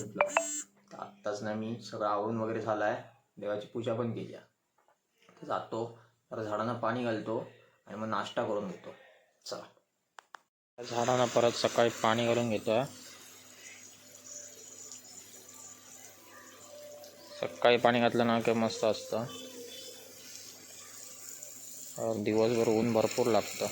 घेतलं. आत्ताच ना मी सगळं आवरून वगैरे झालं आहे, देवाची पूजा पण केली आहे. तर जातो, जरा झाडांना पाणी घालतो आणि मग नाश्ता करून घेतो. चला, झाडांना परत सकाळी पाणी घालून घेतो. सकाळी पाणी घातलं ना की मस्त असतं. दिवसभर ऊन भरपूर लागतं.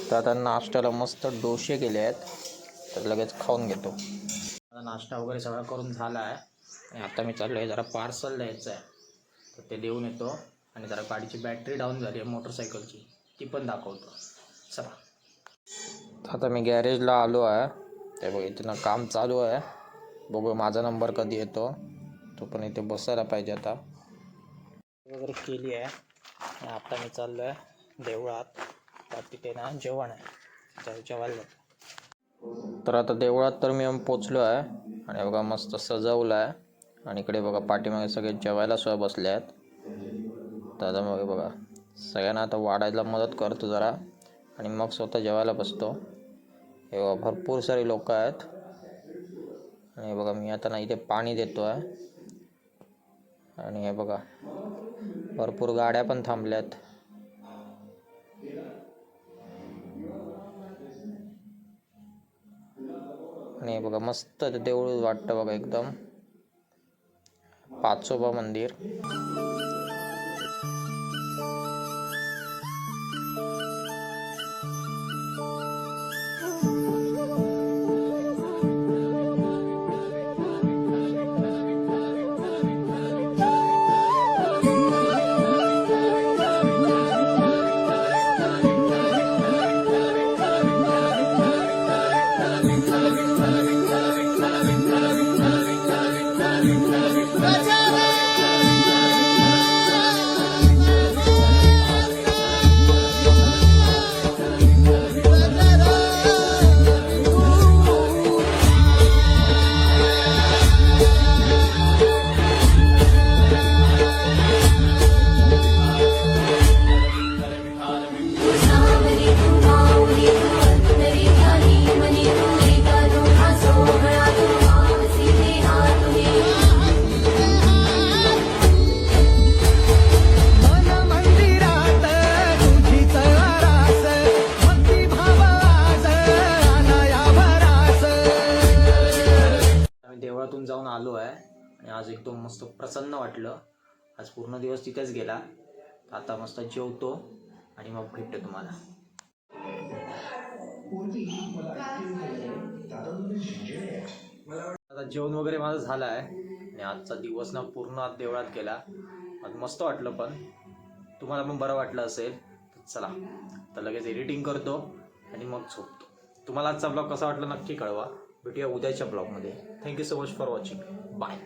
तर आता नाश्त्याला मस्त डोसे केले आहेत, तर लगेच खाऊन घेतो. आता नाश्ता वगैरे सगळा करून झाला आहे आणि आता मी चाललो आहे, जरा पार्सल द्यायचं आहे, तर ते देऊन येतो. आणि जरा गाडीची बॅटरी डाऊन झाली आहे मोटरसायकलची, ती पण दाखवतो. चला, आता मी गॅरेजला आलो आहे. ते बघ इथं काम चालू आहे. बघू माझा नंबर कधी येतो, तो पण इथे बसायला पाहिजे. आता वगैरे केली आहे आणि आता मी चाललो आहे देवळात. तिथे ना जेवण आहे, तर जेवायला जातो. तर आता देवळात तर मी पोचलो आहे आणि बघा मस्त सजवलं आहे. आणि इकडे बघा पाठीमागे सगळे जेवायला सुद्धा बसले आहेत. तर आता मग बघा सगळ्यांना आता वाढायला मदत करतो जरा आणि मग स्वतः जेवायला बसतो. हे बघा भरपूर सारी लोक आहेत. आणि बघा मी आता ना इथे पाणी देतो आहे. आणि हे बघा भरपूर गाड्या पण थांबल्यात. आणि बघा मस्त देऊळ वाटतं बघा, एकदम पाचोबा मंदिर. देवळातून जाऊन आलो आहे आणि आज एकदम मस्त प्रसन्न वाटलं. आज पूर्ण दिवस तिथेच गेला. आता मस्त जेवतो आणि मग भेटतो तुम्हाला. आता जेवण वगैरे माझं झालं आहे आणि आजचा दिवस ना पूर्ण आज देवळात गेला. आज मस्त वाटलं, पण तुम्हाला पण बरं वाटलं असेल. चला, तर लगेच एडिटिंग करतो आणि मग झोपतो. तुम्हाला आजचा ब्लॉग कसा वाटला नक्की कळवा. भेटूया उद्याच्या ब्लॉगमध्ये. Thank you so much for watching. Bye.